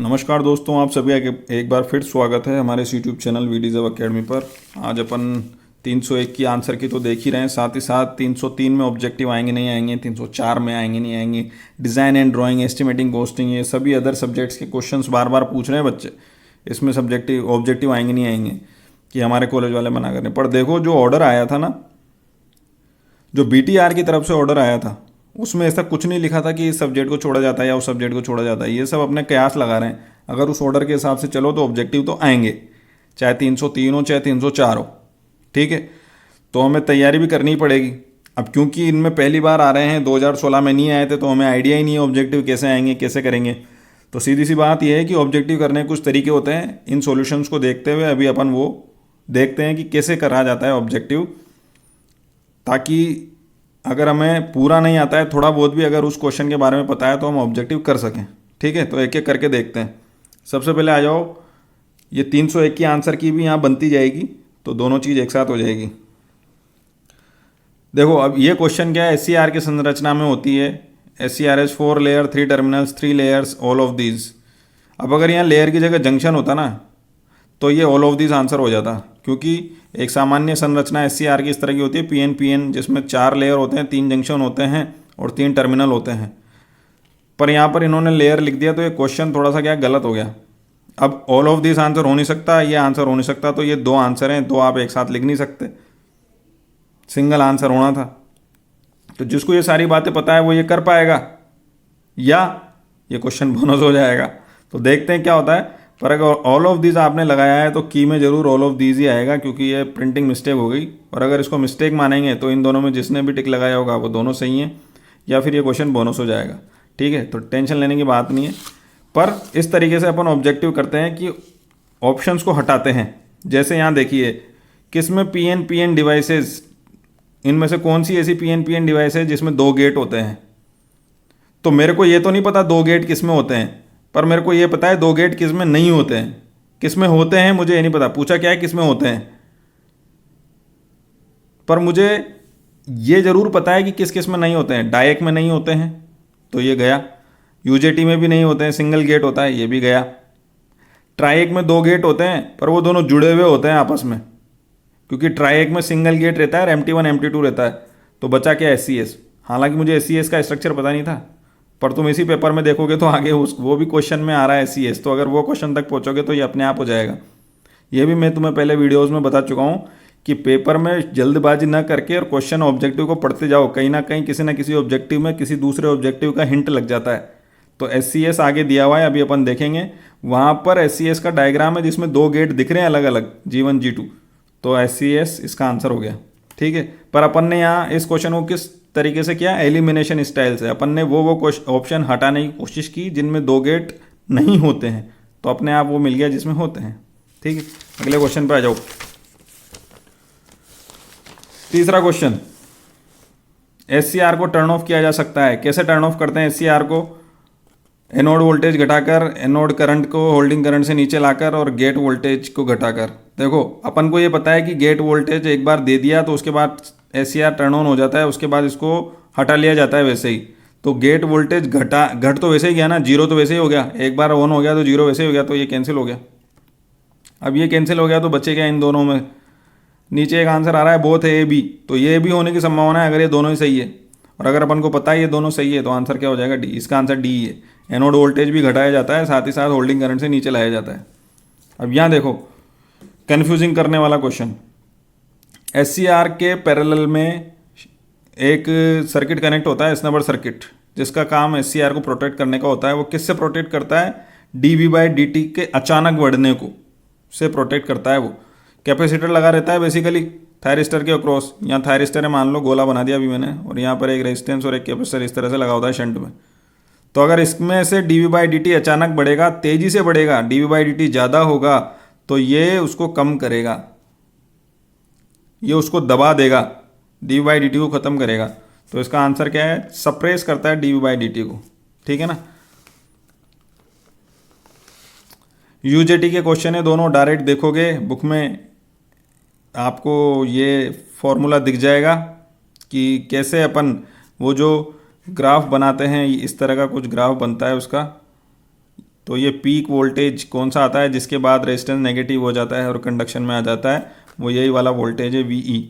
नमस्कार दोस्तों, आप सभी एक बार फिर स्वागत है हमारे इस यूट्यूब चैनल वीडियो अकेडमी पर। आज अपन 301 की आंसर की तो देख ही रहे हैं, साथ ही साथ 303 में ऑब्जेक्टिव आएंगे नहीं आएंगे, 304 में आएंगे नहीं आएंगे, design and drawing, estimating, costing, ये सभी अदर सब्जेक्ट्स के क्वेश्चंस बार बार पूछ रहे हैं बच्चे। इसमें सब्जेक्टिव ऑब्जेक्टिव आएंगे नहीं आएंगे कि हमारे कॉलेज वाले मना कर रहे हैं। पर देखो, जो ऑर्डर आया था ना, जो BTR की तरफ से ऑर्डर आया था, उसमें ऐसा कुछ नहीं लिखा था कि इस सब्जेक्ट को छोड़ा जाता है या उस सब्जेक्ट को छोड़ा जाता है। ये सब अपने कयास लगा रहे हैं। अगर उस ऑर्डर के हिसाब से चलो तो ऑब्जेक्टिव तो आएंगे, चाहे 303 हो चाहे 304 हो। ठीक है, तो हमें तैयारी भी करनी पड़ेगी। अब क्योंकि इनमें पहली बार आ रहे हैं, 2016 में नहीं आए थे, तो हमें आइडिया ही नहीं है ऑब्जेक्टिव कैसे आएंगे, कैसे करेंगे। तो सीधी सी बात यह है कि ऑब्जेक्टिव करने के कुछ तरीके होते हैं। इन सॉल्यूशंस को देखते हुए अभी अपन वो देखते हैं कि कैसे करा जाता है ऑब्जेक्टिव, ताकि अगर हमें पूरा नहीं आता है, थोड़ा बहुत भी अगर उस क्वेश्चन के बारे में पता है, तो हम ऑब्जेक्टिव कर सकें। ठीक है, तो एक एक करके देखते हैं। सबसे पहले आ जाओ, ये 301 की आंसर की भी यहाँ बनती जाएगी, तो दोनों चीज़ एक साथ हो जाएगी। देखो, अब ये क्वेश्चन क्या है, SCR की संरचना में होती है। SCR is 4 layer, 3 terminals, 3 layers, all of these. अब अगर यहाँ लेयर की जगह जंक्शन होता ना, तो ये ऑल ऑफ दीज आंसर हो जाता, क्योंकि एक सामान्य संरचना SCR की इस तरह की होती है, PN जिसमें 4 लेयर होते हैं, 3 जंक्शन होते हैं और 3 टर्मिनल होते हैं। पर यहाँ पर इन्होंने लेयर लिख दिया, तो ये क्वेश्चन थोड़ा सा क्या गलत हो गया। अब ऑल ऑफ दिस आंसर हो नहीं सकता, ये आंसर हो नहीं सकता, तो ये दो आंसर हैं, दो आप एक साथ लिख नहीं सकते, सिंगल आंसर होना था। तो जिसको ये सारी बातें पता है वो ये कर पाएगा, या ये क्वेश्चन बोनस हो जाएगा। तो देखते हैं क्या होता है। पर अगर ऑल ऑफ दिस आपने लगाया है तो की में ज़रूर ऑल ऑफ दिस ही आएगा, क्योंकि ये प्रिंटिंग मिस्टेक हो गई। और अगर इसको मिस्टेक मानेंगे तो इन दोनों में जिसने भी टिक लगाया होगा वो दोनों सही हैं, या फिर ये क्वेश्चन बोनस हो जाएगा। ठीक है, तो टेंशन लेने की बात नहीं है। पर इस तरीके से अपन ऑब्जेक्टिव करते हैं कि ऑप्शंस को हटाते हैं। जैसे यहाँ देखिए, किस में PN डिवाइसेस, इनमें से कौन सी ऐसी PN डिवाइस है जिसमें 2 गेट होते हैं। तो मेरे को ये तो नहीं पता 2 गेट किस में होते हैं, पर मेरे को ये पता है 2 गेट किस में नहीं होते हैं। किस में होते हैं मुझे ये नहीं पता, पूछा क्या है किस में होते हैं, पर मुझे ये ज़रूर पता है कि किस किस में नहीं होते हैं। डायरेक्ट में नहीं होते हैं, तो ये गया। UJT में भी नहीं होते हैं, सिंगल गेट होता है, ये भी गया। ट्राइक में 2 गेट होते हैं, पर वो दोनों जुड़े हुए होते हैं आपस में, क्योंकि ट्राइक में सिंगल गेट रहता है और MT1 MT2 रहता है। तो बचा क्या, SCS। हालांकि मुझे SCS का स्ट्रक्चर पता नहीं था, पर तुम इसी पेपर में देखोगे तो आगे वो भी क्वेश्चन में आ रहा है SCS। तो अगर वो क्वेश्चन तक पहुँचोगे तो ये अपने आप हो जाएगा। ये भी मैं तुम्हें पहले वीडियोज़ में बता चुका हूँ कि पेपर में जल्दबाजी ना करके और क्वेश्चन ऑब्जेक्टिव को पढ़ते जाओ। कहीं ना कहीं किसी ना किसी ऑब्जेक्टिव में किसी दूसरे ऑब्जेक्टिव का हिंट लग जाता है। तो SCS आगे दिया हुआ है, अभी अपन देखेंगे। वहाँ पर SCS का डायग्राम है जिसमें 2 गेट दिख रहे हैं अलग अलग, G1 G2। तो SCS इसका आंसर हो गया। ठीक है, पर अपन ने यहाँ इस क्वेश्चन को किस तरीके से किया, एलिमिनेशन स्टाइल से। अपन ने वो ऑप्शन हटाने की कोशिश की जिनमें 2 गेट नहीं होते हैं, तो अपने आप वो मिल गया जिसमें होते हैं। ठीक है, अगले क्वेश्चन पे आ जाओ। तीसरा क्वेश्चन, SCR को टर्न ऑफ किया जा सकता है। कैसे टर्न ऑफ करते हैं SCR को? एनोड वोल्टेज घटाकर, एनोड करंट को होल्डिंग करंट से नीचे लाकर, और गेट वोल्टेज को घटाकर। देखो, अपन को ये पता है कि गेट वोल्टेज एक बार दे दिया तो उसके बाद SCR टर्न ऑन हो जाता है, उसके बाद इसको हटा लिया जाता है वैसे ही। तो गेट वोल्टेज घट तो वैसे ही गया ना, 0 तो वैसे ही हो गया। एक बार ऑन हो गया तो 0 वैसे ही हो गया, तो ये कैंसिल हो गया। अब ये कैंसिल हो गया तो बचे क्या इन दोनों में? नीचे एक आंसर आ रहा है बोथ A B, तो ये भी होने की संभावना है अगर ये दोनों ही सही है। और अगर अपन को पता है ये दोनों सही है तो आंसर क्या हो जाएगा, D। इसका आंसर D है। एनोड वोल्टेज भी घटाया जाता है, साथ ही साथ होल्डिंग करंट से नीचे लाया जाता है। अब यहाँ देखो, कन्फ्यूजिंग करने वाला क्वेश्चन। SCR के पैरेलल में एक सर्किट कनेक्ट होता है, स्नबर सर्किट, जिसका काम SCR को प्रोटेक्ट करने का होता है। वो किससे प्रोटेक्ट करता है? dV/dt के अचानक बढ़ने को से प्रोटेक्ट करता है। वो कैपेसिटर लगा रहता है बेसिकली थायरिस्टर के अक्रॉस। यहाँ थायरिस्टर है, मान लो गोला बना दिया अभी मैंने, और यहाँ पर एक रेजिस्टेंस और एक कैपेसिटर इस तरह से लगा होता है शंट में। तो अगर इसमें से dV/dt अचानक बढ़ेगा, तेजी से बढ़ेगा, dV/dt ज़्यादा होगा, तो ये उसको कम करेगा, ये उसको दबा देगा, dV/dt को ख़त्म करेगा। तो इसका आंसर क्या है? सप्रेस करता है dV/dt को। ठीक है ना। UJT के क्वेश्चन है दोनों, डायरेक्ट देखोगे बुक में आपको ये फॉर्मूला दिख जाएगा कि कैसे अपन वो जो ग्राफ बनाते हैं, इस तरह का कुछ ग्राफ बनता है उसका। तो ये पीक वोल्टेज कौन सा आता है जिसके बाद रेजिस्टेंस नेगेटिव हो जाता है और कंडक्शन में आ जाता है, वो यही वाला वोल्टेज है VE।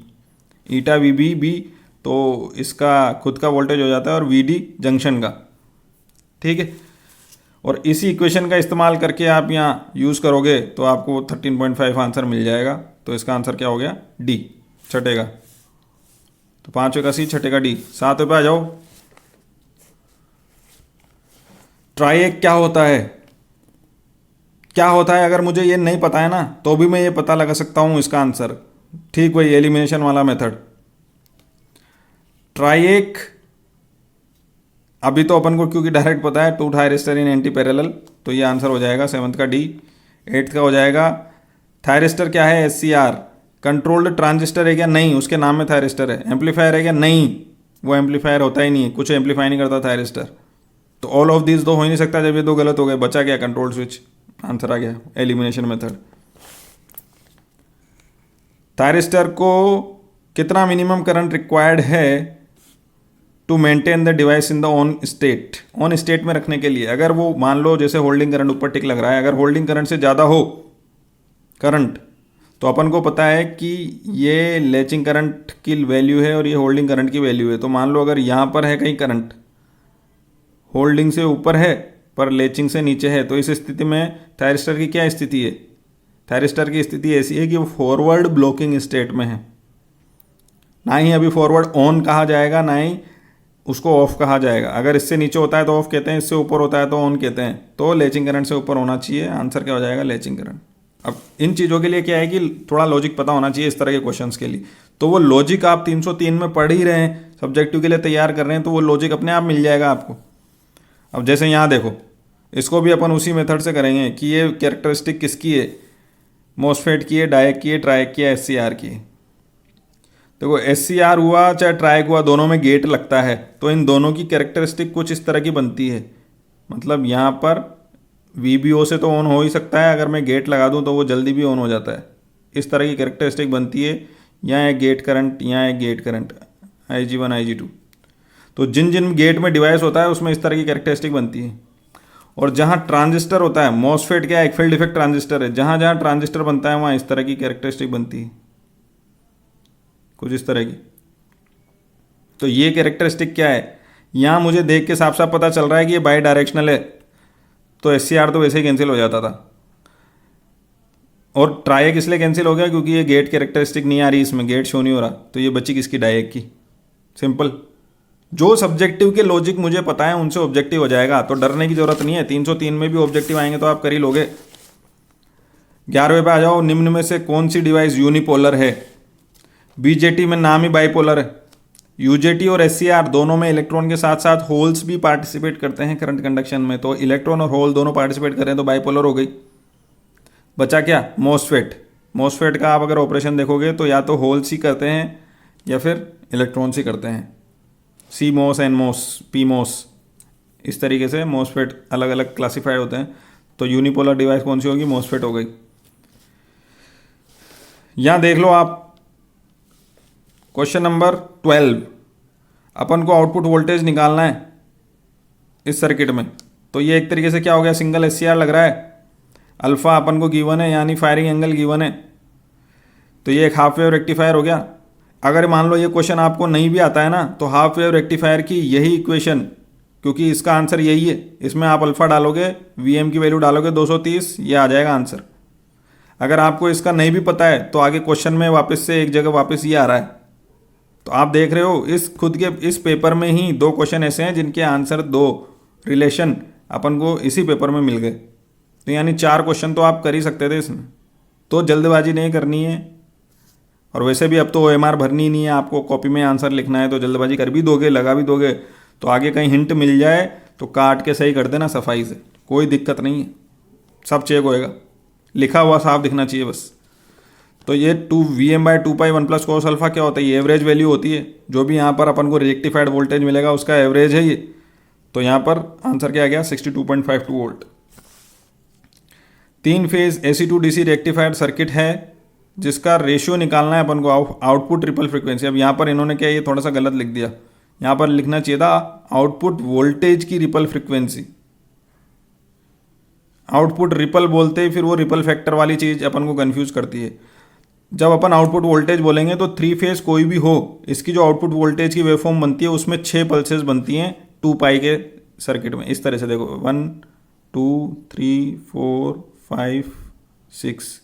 ईटा VB भी तो इसका खुद का वोल्टेज हो जाता है और VD जंक्शन का, ठीक है। और इसी इक्वेशन का इस्तेमाल करके आप यहाँ यूज़ करोगे तो आपको 13.5 आंसर मिल जाएगा। तो इसका आंसर क्या हो गया, डी, छठे का। तो 5वें का सी, छठे का डी। 7वें पे आ जाओ। ट्राइएक क्या होता है, क्या होता है अगर मुझे ये नहीं पता है ना तो भी मैं ये पता लगा सकता हूँ इसका आंसर, ठीक वही एलिमिनेशन वाला मेथड। ट्राइएक अभी तो अपन को क्योंकि डायरेक्ट पता है 2 थायरिस्टर इन एंटी पैरेलल, तो ये आंसर हो जाएगा 7th का डी। 8th का हो जाएगा थायरिस्टर क्या है, SCR। कंट्रोल्ड ट्रांजिस्टर है क्या, नहीं, उसके नाम में थायरिस्टर है। एम्पलीफायर है क्या, नहीं, वो एम्पलीफायर होता ही नहीं है, कुछ एम्पलीफाई नहीं करता थायरिस्टर। तो ऑल ऑफ दिस दो हो ही नहीं सकता, जब ये दो गलत हो गए बचा क्या, कंट्रोल स्विच, आंसर आ गया एलिमिनेशन मेथड। थायरिस्टर को कितना मिनिमम करंट रिक्वायर्ड है to maintain the device in the on state, on state में रखने के लिए। अगर वो मान लो जैसे होल्डिंग करंट ऊपर टिक लग रहा है, अगर होल्डिंग करंट से ज़्यादा हो करंट, तो अपन को पता है कि ये लेचिंग करंट की वैल्यू है और ये होल्डिंग करंट की वैल्यू है। तो मान लो अगर यहाँ पर है कहीं करंट होल्डिंग से ऊपर है पर लेचिंग से नीचे है, तो इस स्थिति में थायरिस्टर की क्या स्थिति है, थायरिस्टर की स्थिति ऐसी है कि वो फॉरवर्ड ब्लॉकिंग स्टेट में है। ना ही अभी फॉरवर्ड ऑन कहा जाएगा, ना ही उसको ऑफ कहा जाएगा। अगर इससे नीचे होता है तो ऑफ कहते हैं, इससे ऊपर होता है तो ऑन कहते हैं। तो लेचिंग करंट से ऊपर होना चाहिए, आंसर क्या हो जाएगा, लेचिंग करंट। अब इन चीज़ों के लिए क्या है कि थोड़ा लॉजिक पता होना चाहिए इस तरह के क्वेश्चंस के लिए। तो वो लॉजिक आप 303 में पढ़ ही रहे हैं, सब्जेक्टिव के लिए तैयार कर रहे हैं, तो वो लॉजिक अपने आप मिल जाएगा आपको। अब जैसे यहाँ देखो, इसको भी अपन उसी मेथड से करेंगे कि ये कैरेक्टरिस्टिक किसकी है, मॉसफेट की है, डायक की है, ट्रायक की है, SCR की है। देखो SCR हुआ चाहे ट्रायक हुआ, दोनों में गेट लगता है, तो इन दोनों की कैरेक्टरिस्टिक कुछ इस तरह की बनती है। मतलब यहाँ पर VBO से तो ऑन हो ही सकता है, अगर मैं गेट लगा दूँ तो वो जल्दी भी ऑन हो जाता है। इस तरह की कैरेक्टरिस्टिक बनती है। यहाँ एक गेट करंट, यहाँ एक गेट करंट IG1 IG2। तो जिन जिन गेट में डिवाइस होता है उसमें इस तरह की कैरेक्टरिस्टिक बनती है। और जहाँ ट्रांजिस्टर होता है, मॉसफेट क्या है, एक फील्ड इफेक्ट ट्रांजिस्टर है, जहाँ जहाँ ट्रांजिस्टर बनता है वहाँ इस तरह की कैरेक्टरिस्टिक बनती है, कुछ इस तरह की। तो ये कैरेक्टरिस्टिक क्या है, यहाँ मुझे देख के साफ साफ पता चल रहा है कि ये बाई डायरेक्शनल है, तो SCR तो वैसे ही कैंसिल हो जाता था। और ट्रायक इसलिए कैंसिल हो गया क्योंकि ये गेट कैरेक्टरिस्टिक नहीं आ रही, इसमें गेट शो नहीं हो रहा, तो ये बची किसकी, डायक की। सिंपल। जो सब्जेक्टिव के लॉजिक मुझे पता है उनसे ऑब्जेक्टिव हो जाएगा, तो डरने की जरूरत नहीं है। 303 में भी ऑब्जेक्टिव आएंगे तो आप कर ही लोगे। 11वें पे आ जाओ। निम्न में से कौन सी डिवाइस यूनिपोलर है। BJT में नाम ही बाइपोलर है। UJT और SCR दोनों में इलेक्ट्रॉन के साथ साथ होल्स भी पार्टिसिपेट करते हैं करंट कंडक्शन में, तो इलेक्ट्रॉन और होल दोनों पार्टिसिपेट करें तो बाइपोलर हो गई। बचा क्या, मॉसफेट। मॉसफेट का आप अगर ऑपरेशन देखोगे तो या तो होल्स ही करते हैं या फिर इलेक्ट्रॉन्स ही करते हैं। CMOS, NMOS, PMOS, इस तरीके से मॉसफेट अलग अलग क्लासिफाइड होते हैं। तो यूनिपोलर डिवाइस कौन सी होगी, मॉसफेट हो गई। यहां देख लो आप क्वेश्चन नंबर 12, अपन को आउटपुट वोल्टेज निकालना है इस सर्किट में। तो ये एक तरीके से क्या हो गया, सिंगल SCR लग रहा है, अल्फा अपन को गिवन है, यानी फायरिंग एंगल गिवन है, तो ये एक हाफ वेव रेक्टिफायर हो गया। अगर मान लो ये क्वेश्चन आपको नहीं भी आता है ना, तो हाफ वेव रेक्टिफायर की यही इक्वेशन, क्योंकि इसका आंसर यही है, इसमें आप अल्फा डालोगे, VM की वैल्यू डालोगे 230, ये आ जाएगा आंसर। अगर आपको इसका नहीं भी पता है तो आगे क्वेश्चन में वापस से एक जगह वापस ये आ रहा है। तो आप देख रहे हो इस खुद के इस पेपर में ही 2 क्वेश्चन ऐसे हैं जिनके आंसर 2 रिलेशन अपन को इसी पेपर में मिल गए। तो यानी 4 क्वेश्चन तो आप कर ही सकते थे इसमें। तो जल्दबाजी नहीं करनी है, और वैसे भी अब तो OMR भरनी नहीं है, आपको कॉपी में आंसर लिखना है, तो जल्दबाजी कर भी दोगे, लगा भी दोगे, तो आगे कहीं हिंट मिल जाए तो काट के सही कर देना सफाई से, कोई दिक्कत नहीं है, सब चेक होएगा, लिखा हुआ साफ दिखना चाहिए बस। तो ये 2Vm/2π 1 + cos अल्फा क्या होता है, ये एवरेज वैल्यू होती है, जो भी यहाँ पर अपन को रेक्टिफाइड वोल्टेज मिलेगा उसका एवरेज है ये। तो यहाँ पर आंसर क्या आ गया, 62.52 volt. 3 phase AC DC rectified circuit है जिसका रेशियो निकालना है अपन को, आउटपुट रिपल फ्रीक्वेंसी। अब यहाँ पर इन्होंने क्या, ये थोड़ा सा गलत लिख दिया, यहाँ पर लिखना चाहिए था आउटपुट वोल्टेज की रिपल फ्रीक्वेंसी। आउटपुट रिपल बोलते ही फिर वो रिपल फैक्टर वाली चीज़ अपन को कंफ्यूज करती है। जब अपन आउटपुट वोल्टेज बोलेंगे तो थ्री फेज कोई भी हो, इसकी जो आउटपुट वोल्टेज की वेवफॉर्म बनती है उसमें 6 पल्सेस बनती हैं 2 पाई के सर्किट में। इस तरह से देखो 1 2 3 4 5 6,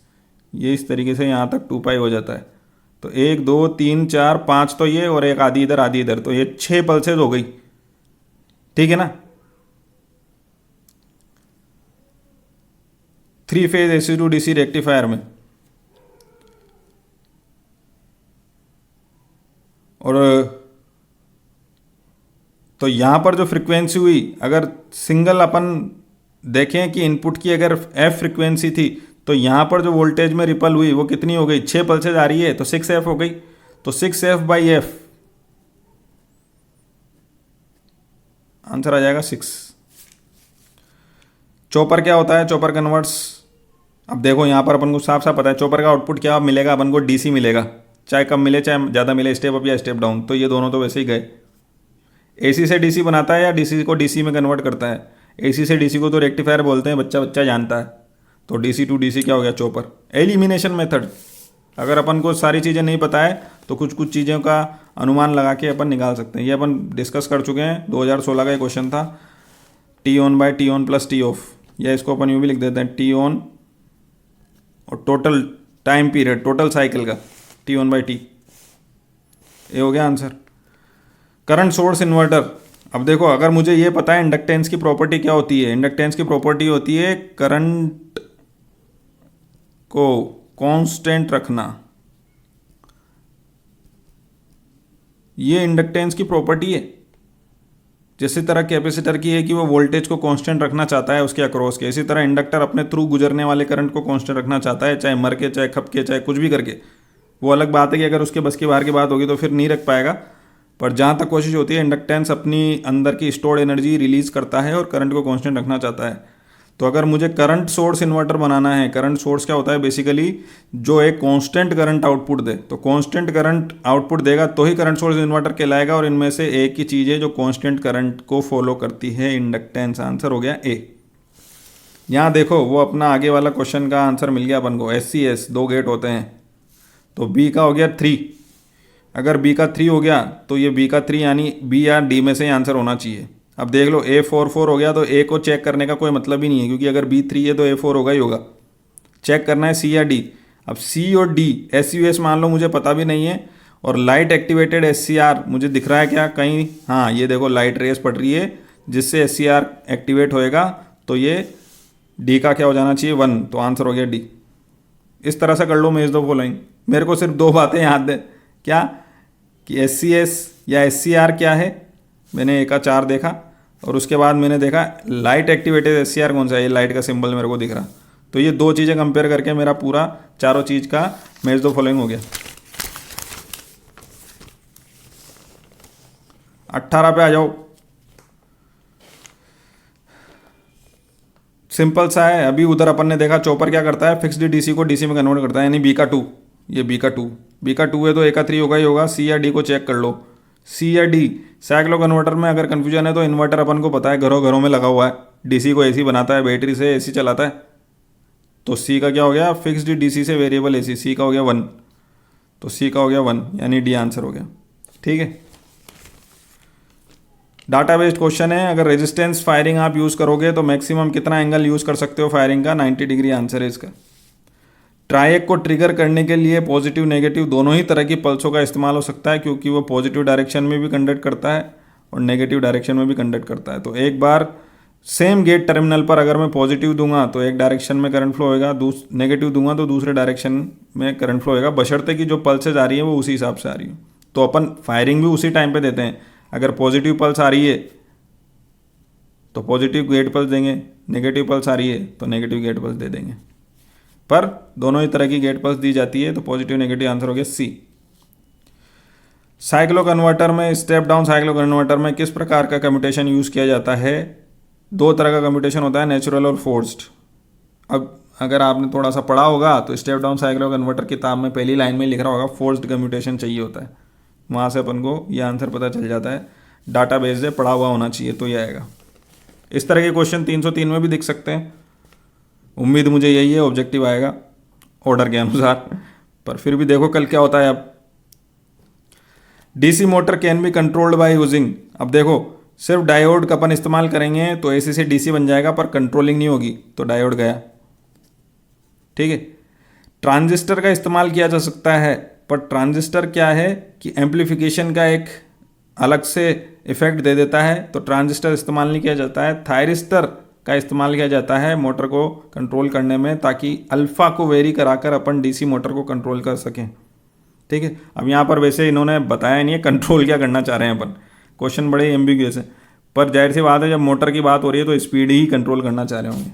ये इस तरीके से यहाँ तक 2 पाई हो जाता है। तो 1 2 3 4 5 तो ये, और एक आधी इधर आधी इधर, तो ये 6 पल्सेस हो गई, ठीक है ना। 3 phase AC to DC rectifier में। और तो यहाँ पर जो फ्रीक्वेंसी हुई, अगर सिंगल अपन देखें कि इनपुट की अगर F फ्रीक्वेंसी थी, तो यहाँ पर जो वोल्टेज में रिपल हुई वो कितनी हो गई, 6 पल्सेज आ रही है तो 6F हो गई। तो 6F/F आंसर आ जाएगा 6। चॉपर क्या होता है, चॉपर कन्वर्ट्स, अब देखो यहाँ पर अपन को साफ साफ पता है चॉपर का आउटपुट क्या मिलेगा, अपन को DC मिलेगा, चाहे कम मिले चाहे ज़्यादा मिले, स्टेप अप या स्टेप डाउन, तो ये दोनों तो वैसे ही गए। AC से DC बनाता है या DC को DC में कन्वर्ट करता है। AC से DC को तो रेक्टिफायर बोलते हैं, बच्चा बच्चा जानता है। तो DC टू DC क्या हो गया, चॉपर। एलिमिनेशन मेथड, अगर अपन को सारी चीज़ें नहीं पता है तो कुछ कुछ चीज़ों का अनुमान लगा के अपन निकाल सकते हैं। ये अपन डिस्कस कर चुके हैं, 2016 का एक क्वेश्चन था, T on by T on plus T off, या इसको अपन यूँ भी लिख देते हैं T ऑन और total time period, total cycle का T ऑन बाई T। ये हो गया आंसर। करंट सोर्स इन्वर्टर, अब देखो अगर मुझे ये पता है इंडक्टेंस की प्रॉपर्टी क्या होती है, इंडक्टेंस की प्रॉपर्टी होती है करंट को कांस्टेंट रखना, ये इंडक्टेंस की प्रॉपर्टी है। जिस तरह कैपेसिटर की है कि वो वोल्टेज को कांस्टेंट रखना चाहता है उसके अक्रॉस के, इसी तरह इंडक्टर अपने थ्रू गुजरने वाले करंट को कांस्टेंट रखना चाहता है, चाहे मर के चाहे खप के चाहे कुछ भी करके। वो अलग बात है कि अगर उसके बस के बाहर की बात होगी तो फिर नहीं रख पाएगा, पर जहाँ तक कोशिश होती है इंडक्टेंस अपनी अंदर की स्टोर्ड एनर्जी रिलीज करता है और करंट को कांस्टेंट रखना चाहता है। तो अगर मुझे करंट सोर्स इन्वर्टर बनाना है, करंट सोर्स क्या होता है बेसिकली, जो एक कांस्टेंट करंट आउटपुट दे, तो कांस्टेंट करंट आउटपुट देगा तो ही करंट सोर्स इन्वर्टर कहलाएगा। और इनमें से एक ही चीज़ है जो कांस्टेंट करंट को फॉलो करती है, इंडक्टेंस। आंसर हो गया ए। यहाँ देखो वो अपना आगे वाला क्वेश्चन का आंसर मिल गया अपन को। SCS 2 गेट होते हैं, तो B का हो गया 3। अगर B का 3 हो गया तो ये B का 3 यानी B या D में से ही आंसर होना चाहिए। अब देख लो A4 हो गया, तो A को चेक करने का कोई मतलब ही नहीं है, क्योंकि अगर B 3 है तो A4 होगा ही होगा। चेक करना है C या D। अब C और D, SUS मान लो मुझे पता भी नहीं है, और लाइट एक्टिवेटेड SCR मुझे दिख रहा है क्या कहीं, हाँ ये देखो लाइट रेस पड़ रही है जिससे SCR एक्टिवेट होएगा, तो ये D का क्या हो जाना चाहिए 1, तो आंसर हो गया D। इस तरह से कर लो मैच दो फॉलोइंग। मेरे को सिर्फ 2 बातें याद है, क्या कि SCS या SCR क्या है, मैंने एक का 4 देखा, और उसके बाद मैंने देखा लाइट एक्टिवेटेड SCR कौन सा है, ये लाइट का सिंबल मेरे को दिख रहा। तो ये 2 चीज़ें कंपेयर करके मेरा पूरा चारों चीज़ का मैच दो फॉलोइंग हो गया। 18 पे आ जाओ। सिंपल सा है, अभी उधर अपन ने देखा चॉपर क्या करता है, फिक्स्ड DC को DC में कन्वर्ट करता है, यानी B का 2, ये B का 2 है तो A का 3 होगा ही होगा। C या D को चेक कर लो, C या D। साइक्लो कन्वर्टर में अगर कन्फ्यूजन है तो इन्वर्टर अपन को पता है घरों घरों में लगा हुआ है, DC को AC बनाता है, बैटरी से AC चलाता है। तो C का क्या हो गया, फिक्स्ड DC से वेरिएबल AC, C का हो गया 1, तो C का हो गया 1 यानी D आंसर हो गया। ठीक है, डाटा बेस्ड क्वेश्चन है। अगर रेजिस्टेंस फायरिंग आप यूज़ करोगे तो मैक्सिमम कितना एंगल यूज़ कर सकते हो फायरिंग का, 90 डिग्री आंसर है इसका। ट्राइएक को ट्रिगर करने के लिए पॉजिटिव नेगेटिव दोनों ही तरह की पल्सों का इस्तेमाल हो सकता है, क्योंकि वो पॉजिटिव डायरेक्शन में भी कंडक्ट करता है और नेगेटिव डायरेक्शन में भी कंडक्ट करता है। तो एक बार सेम गेट टर्मिनल पर अगर मैं पॉजिटिव दूंगा तो एक डायरेक्शन में करंट फ्लो होएगा, नेगेटिव दूंगा तो दूसरे डायरेक्शन में करंट फ्लो होएगा, बशर्ते कि जो पल्सेज आ रही है वो उसी हिसाब से आ रही हो। तो अपन फायरिंग भी उसी टाइम पे देते हैं, अगर पॉजिटिव पल्स आ रही है तो पॉजिटिव गेट पल्स देंगे, नेगेटिव पल्स आ रही है तो नेगेटिव गेट पल्स दे देंगे, पर दोनों ही तरह की गेट पल्स दी जाती है। तो पॉजिटिव नेगेटिव आंसर हो गया C। साइक्लो कन्वर्टर में, स्टेप डाउन साइक्लो कन्वर्टर में किस प्रकार का कम्यूटेशन यूज़ किया जाता है? 2 तरह का कम्यूटेशन होता है, नेचुरल और फोर्स्ड। अब अगर आपने थोड़ा सा पढ़ा होगा तो स्टेप डाउन साइक्लो कन्वर्टर किताब में पहली लाइन में लिख रहा होगा फोर्स्ड कम्यूटेशन चाहिए होता है, वहाँ से अपन को ये आंसर पता चल जाता है। डाटा बेस से पढ़ा हुआ होना चाहिए तो ये आएगा। इस तरह के क्वेश्चन 303 में भी दिख सकते हैं। उम्मीद मुझे यही है ऑब्जेक्टिव आएगा ऑर्डर के अनुसार, पर फिर भी देखो कल क्या होता है। अब DC motor can be controlled by using, अब देखो सिर्फ डायोड का अपन इस्तेमाल करेंगे तो एसी से डीसी बन जाएगा, पर कंट्रोलिंग नहीं होगी तो डायोड गया। ठीक है, ट्रांजिस्टर का इस्तेमाल किया जा सकता है, पर ट्रांजिस्टर क्या है कि एम्पलीफिकेशन का एक अलग से इफेक्ट दे देता है, तो ट्रांजिस्टर इस्तेमाल नहीं किया जाता है। थायरिस्टर का इस्तेमाल किया जाता है मोटर को कंट्रोल करने में, ताकि अल्फा को वेरी कराकर अपन डीसी मोटर को कंट्रोल कर सकें। ठीक है, अब यहाँ पर वैसे इन्होंने बताया नहीं है कंट्रोल क्या करना चाह रहे हैं अपन, क्वेश्चन बड़े एम्बिग्यूअस है, पर जाहिर सी बात है जब मोटर की बात हो रही है तो स्पीड ही कंट्रोल करना चाह रहे होंगे।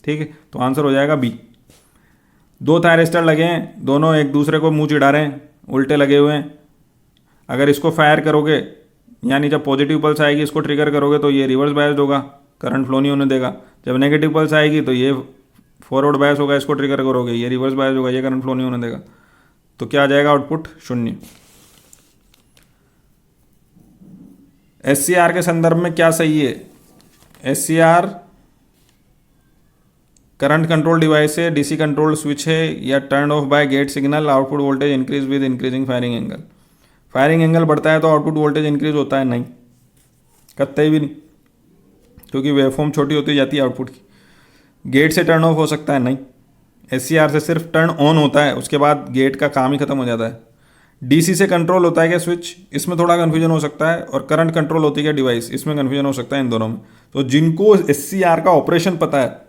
ठीक है, तो आंसर हो जाएगा बी। 2 थायरिस्टर लगे हैं, दोनों एक दूसरे को मुंह चिढ़ा रहे हैं, उल्टे लगे हुए हैं। अगर इसको फायर करोगे, यानी जब पॉजिटिव पल्स आएगी इसको ट्रिगर करोगे तो ये रिवर्स बायस्ड होगा, करंट फ्लो नहीं होने देगा। जब नेगेटिव पल्स आएगी तो ये फॉरवर्ड बायस होगा, इसको ट्रिगर करोगे ये रिवर्स बायस होगा, ये करंट फ्लो नहीं होने देगा। तो क्या आ जाएगा आउटपुट 0। एससीआर के संदर्भ में क्या सही है? एससीआर करंट कंट्रोल डिवाइस है, डीसी कंट्रोल स्विच है, या turn off by gate signal, output voltage increase with increasing firing angle. Firing angle बढ़ता है तो आउटपुट वोल्टेज इंक्रीज होता है? नहीं, कतई भी नहीं, क्योंकि वेवफॉर्म छोटी होती जाती है आउटपुट की। गेट से टर्न ऑफ हो सकता है? नहीं, एससीआर से सिर्फ टर्न ऑन होता है, उसके बाद गेट का काम ही खत्म हो जाता है। डीसी से कंट्रोल होता है क्या स्विच? इसमें थोड़ा कन्फ्यूजन हो सकता है, और करंट कंट्रोल होती है क्या डिवाइस? इसमें कन्फ्यूजन हो सकता है इन दोनों में। तो जिनको एससीआर का ऑपरेशन पता है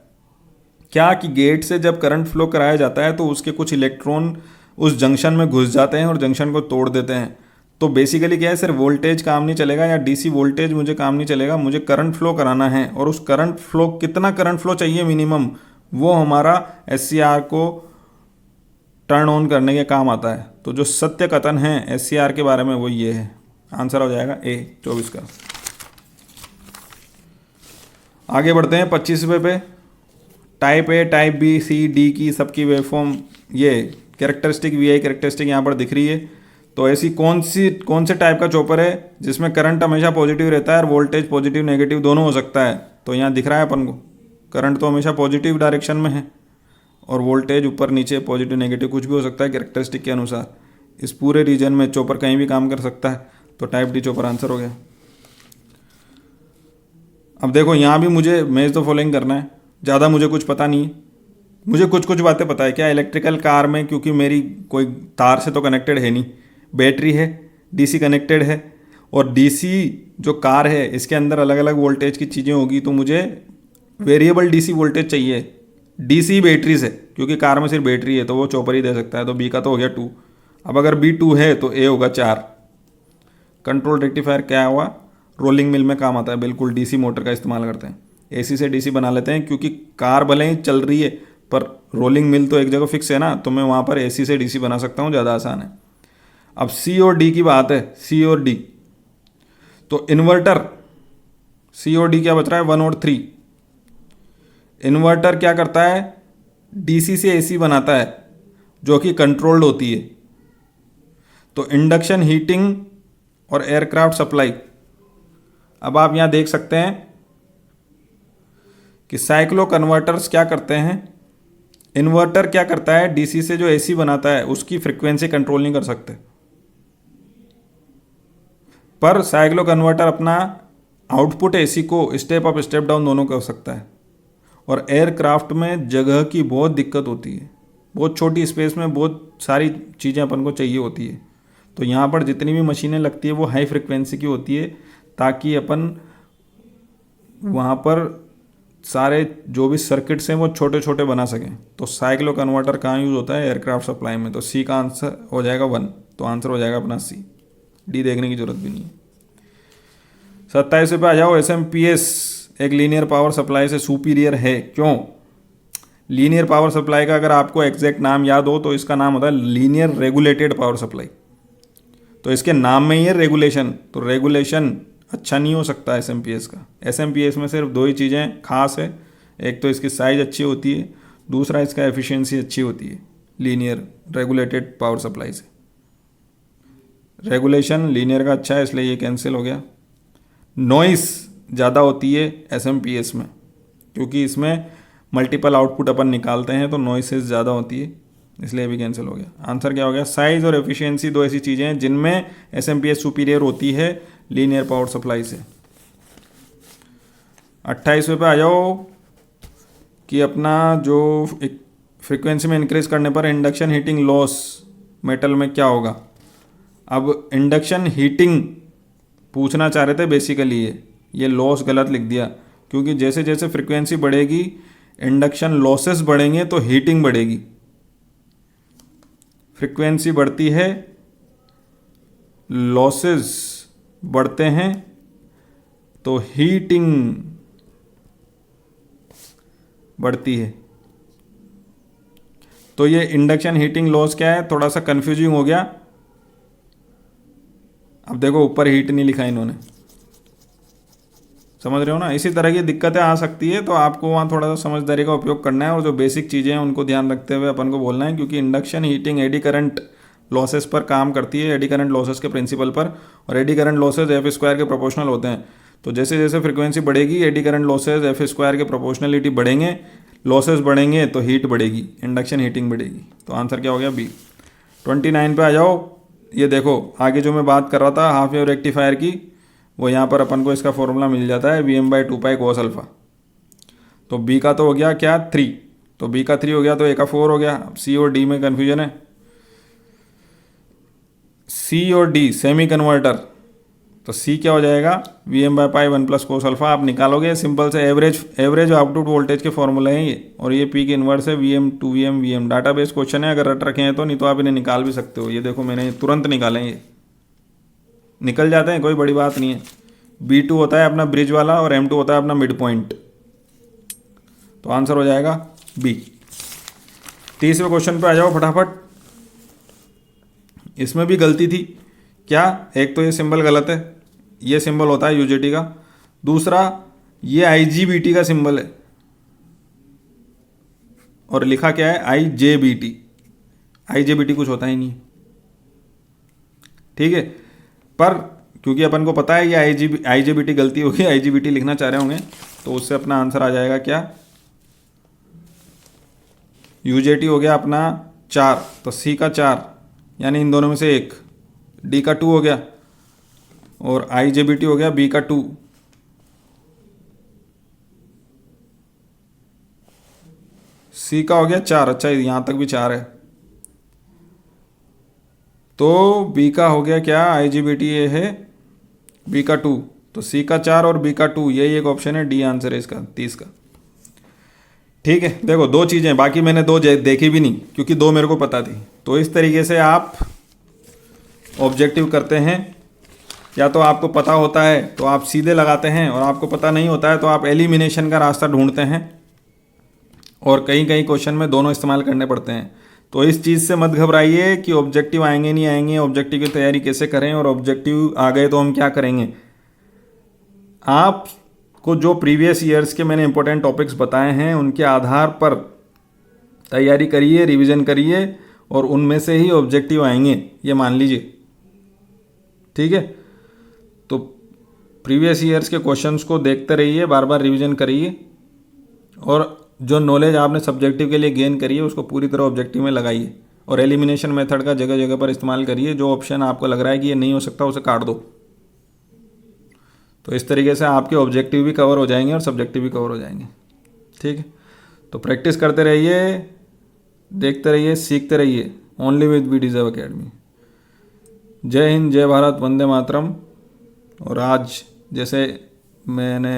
क्या कि गेट से जब करंट फ्लो कराया जाता है तो उसके कुछ इलेक्ट्रॉन उस जंक्शन में घुस जाते हैं और जंक्शन को तोड़ देते हैं, तो बेसिकली क्या है, सिर्फ वोल्टेज काम नहीं चलेगा या डीसी वोल्टेज मुझे काम नहीं चलेगा, मुझे करंट फ्लो कराना है, और उस करंट फ्लो कितना करंट फ्लो चाहिए मिनिमम, वो हमारा एससीआर को टर्न ऑन करने के काम आता है। तो जो सत्य कथन है एससीआर के बारे में वो ये है, आंसर हो जाएगा ए 24 का। आगे बढ़ते हैं 25वें पे। Type A, type B, C, D की सबकी वेवफॉर्म, ये कैरेक्टरिस्टिक वीआई कैरेक्टरिस्टिक यहाँ पर दिख रही है। तो ऐसी कौन से टाइप का चॉपर है जिसमें करंट हमेशा पॉजिटिव रहता है और वोल्टेज पॉजिटिव नेगेटिव दोनों हो सकता है? तो यहाँ दिख रहा है अपन को, करंट तो हमेशा पॉजिटिव डायरेक्शन में है और वोल्टेज ऊपर नीचे पॉजिटिव नेगेटिव कुछ भी हो सकता है कैरेक्टरिस्टिक के अनुसार। इस पूरे रीजन में चॉपर कहीं भी काम कर सकता है, तो टाइप डी चॉपर आंसर हो गया। अब देखो यहाँ भी मुझे मैच द फॉलोइंग करना है, ज़्यादा मुझे कुछ पता नहीं है, मुझे कुछ कुछ बातें पता है। क्या इलेक्ट्रिकल कार में, क्योंकि मेरी कोई तार से तो कनेक्टेड है नहीं, बैटरी है, डीसी कनेक्टेड है, और डीसी जो कार है इसके अंदर अलग अलग वोल्टेज की चीज़ें होगी, तो मुझे वेरिएबल डीसी वोल्टेज चाहिए डीसी बैटरी से, क्योंकि कार में सिर्फ बैटरी है तो वो चॉपर ही दे सकता है। तो बी का तो हो गया 2। अब अगर बी 2 है तो ए होगा 4। कंट्रोल रेक्टिफायर क्या हुआ? रोलिंग मिल में काम आता है, बिल्कुल डीसी मोटर का इस्तेमाल करते हैं। एसी से डीसी बना लेते हैं, क्योंकि कार भले ही चल रही है पर रोलिंग मिल तो एक जगह फिक्स है ना, तो मैं वहाँ पर एसी से डीसी बना सकता हूँ, ज़्यादा आसान है। अब सी और डी की बात है, सी और डी, तो इन्वर्टर, सी और डी क्या बच रहा है? 1 और 3। इन्वर्टर क्या करता है? डीसी से एसी बनाता है, जो कि कंट्रोल्ड होती है। तो इंडक्शन हीटिंग और एयरक्राफ्ट सप्लाई। अब आप यहां देख सकते हैं कि साइक्लो कन्वर्टर्स क्या करते हैं, इन्वर्टर क्या करता है, डीसी से जो एसी बनाता है उसकी फ्रीक्वेंसी कंट्रोल नहीं कर सकते, पर साइक्लो कन्वर्टर अपना आउटपुट एसी को स्टेप अप स्टेप डाउन दोनों कर सकता है। और एयरक्राफ्ट में जगह की बहुत दिक्कत होती है, बहुत छोटी स्पेस में बहुत सारी चीज़ें अपन को चाहिए होती है, तो यहाँ पर जितनी भी मशीनें लगती है वो हाई फ्रिक्वेंसी की होती है, ताकि अपन वहाँ पर सारे जो भी सर्किट्स हैं वो छोटे छोटे बना सकें। तो साइक्लो कन्वर्टर कहाँ यूज़ होता है? एयरक्राफ्ट सप्लाई में। तो सी का आंसर हो जाएगा 1, तो आंसर हो जाएगा अपना सी। डी देखने की जरूरत भी नहीं है। 27 पे आ जाओ। एसएमपीएस एक लीनियर पावर सप्लाई से सुपीरियर है, क्यों? लीनियर पावर सप्लाई का अगर आपको एग्जैक्ट नाम याद हो तो इसका नाम होता है लीनियर रेगुलेटेड पावर सप्लाई। तो इसके नाम में ही है रेगुलेशन, तो रेगुलेशन अच्छा नहीं हो सकता एसएमपीएस का। एसएमपीएस में सिर्फ 2 ही चीज़ें खास है, एक तो इसकी साइज अच्छी होती है, दूसरा इसका एफिशिएंसी अच्छी होती है लीनियर रेगुलेटेड पावर सप्लाई से। रेगुलेशन लीनियर का अच्छा है इसलिए ये कैंसिल हो गया। नॉइस ज़्यादा होती है एसएमपीएस में, क्योंकि इसमें मल्टीपल आउटपुट अपन निकालते हैं तो नॉइसेस ज़्यादा होती है, इसलिए भी कैंसिल हो गया। आंसर क्या हो गया? साइज और एफिशिएंसी दो ऐसी चीज़ें हैं जिनमें एसएमपीएस सुपीरियर होती है लीनियर पावर सप्लाई से। 28वें पे आ जाओ कि अपना जो फ्रीक्वेंसी में इंक्रीज करने पर इंडक्शन हीटिंग लॉस मेटल में क्या होगा। अब इंडक्शन हीटिंग पूछना चाह रहे थे बेसिकली, ये लॉस गलत लिख दिया, क्योंकि जैसे जैसे फ्रीक्वेंसी बढ़ेगी इंडक्शन लॉसेस बढ़ेंगे तो हीटिंग बढ़ेगी। फ्रीक्वेंसी बढ़ती है, लॉसेस बढ़ते हैं, तो हीटिंग बढ़ती है। तो ये इंडक्शन हीटिंग लॉस क्या है, थोड़ा सा कंफ्यूजिंग हो गया। अब देखो ऊपर हीट नहीं लिखा इन्होंने, समझ रहे हो ना। इसी तरह की दिक्कतें आ सकती है, तो आपको वहाँ थोड़ा सा समझदारी का उपयोग करना है और जो बेसिक चीज़ें हैं उनको ध्यान रखते हुए अपन को बोलना है, क्योंकि induction heating eddy current losses पर काम करती है, एडी करंट लॉसेस के प्रिंसिपल पर, और eddy current losses F square के प्रोपोर्शनल होते हैं। तो जैसे जैसे फ्रीक्वेंसी बढ़ेगी eddy current losses F square के प्रोपोर्शनलिटी बढ़ेंगे, लॉसेस बढ़ेंगे तो हीट बढ़ेगी, इंडक्शन हीटिंग बढ़ेगी। तो आंसर क्या हो गया? बी। 29 पे आ जाओ। ये देखो आगे जो मैं बात कर रहा था हाफ वेव रेक्टिफायर की, वो यहाँ पर अपन को इसका फॉर्मूला मिल जाता है Vm/2 cos अल्फा। तो बी का तो हो गया क्या 3, तो बी का 3 हो गया तो ए का 4 हो गया। अब सी और डी में कन्फ्यूजन है। सी और डी सेमी कन्वर्टर, तो सी क्या हो जाएगा? Vm/π 1 + cos alpha. आप निकालोगे सिंपल से एवरेज आउटपुट वोल्टेज के फॉर्मूले हैं ये, और ये पी के इन्वर्स है Vm 2Vm Vm। Database question है, अगर रट रखे हैं तो, नहीं तो आप इन्हें निकाल भी सकते हो। ये देखो मैंने तुरंत निकाले, ये निकल जाते हैं, कोई बड़ी बात नहीं है। B2 होता है अपना ब्रिज वाला और M2 होता है अपना मिड पॉइंट। तो आंसर हो जाएगा बी। 30वें क्वेश्चन पे आ जाओ फटाफट। इसमें भी गलती थी क्या? एक तो ये सिंबल गलत है, ये सिंबल होता है यूजेटी का। दूसरा ये आईजीबीटी का सिंबल है और लिखा क्या है? आईजेबीटी। आईजेबीटी कुछ होता ही नहीं, ठीक है। पर क्योंकि अपन को पता है ये आईजेबीटी गलती होगी, आईजीबीटी लिखना चाह रहे होंगे, तो उससे अपना आंसर आ जाएगा क्या? यूजेटी हो गया अपना 4, तो सी का 4 यानी इन दोनों में से एक। डी का 2 हो गया और आईजेबीटी हो गया बी का 2। सी का हो गया 4, अच्छा यहां तक भी 4 है। तो बी का हो गया क्या? आईजीबीटी ये है बी का 2, तो सी का 4 और बी का 2, यही एक ऑप्शन है। डी आंसर है इसका 30 का। ठीक है, देखो 2 चीज़ें, बाकी मैंने 2 देखी भी नहीं क्योंकि 2 मेरे को पता थी। तो इस तरीके से आप ऑब्जेक्टिव करते हैं, या तो आपको पता होता है तो आप सीधे लगाते हैं, और आपको पता नहीं होता है तो आप एलिमिनेशन का रास्ता ढूंढते हैं, और कहीं कहीं क्वेश्चन में दोनों इस्तेमाल करने पड़ते हैं। तो इस चीज़ से मत घबराइए कि ऑब्जेक्टिव आएंगे नहीं आएंगे, ऑब्जेक्टिव की तैयारी कैसे करें, और ऑब्जेक्टिव आ गए तो हम क्या करेंगे। आपको जो प्रीवियस ईयर्स के मैंने इंपॉर्टेंट टॉपिक्स बताए हैं उनके आधार पर तैयारी करिए, रिवीजन करिए, और उनमें से ही ऑब्जेक्टिव आएंगे, ये मान लीजिए। ठीक है, तो प्रीवियस ईयर्स के क्वेश्चंस को देखते रहिए, बार बार रिवीजन करिए, और जो नॉलेज आपने सब्जेक्टिव के लिए गेन करी है उसको पूरी तरह ऑब्जेक्टिव में लगाइए, और एलिमिनेशन मेथड का जगह जगह पर इस्तेमाल करिए। जो ऑप्शन आपको लग रहा है कि ये नहीं हो सकता उसे काट दो। तो इस तरीके से आपके ऑब्जेक्टिव भी कवर हो जाएंगे और सब्जेक्टिव भी कवर हो जाएंगे। ठीक है, तो प्रैक्टिस करते रहिए, देखते रहिए, सीखते रहिए। Only with we deserve academy. जय हिंद, जय भारत, वंदे मातरम। और आज जैसे मैंने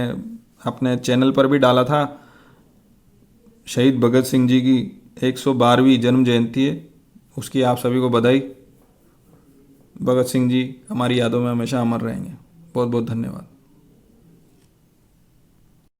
अपने चैनल पर भी डाला था, शहीद भगत सिंह जी की 112वीं जन्म जयंती है, उसकी आप सभी को बधाई। भगत सिंह जी हमारी यादों में हमेशा अमर रहेंगे। बहुत बहुत धन्यवाद।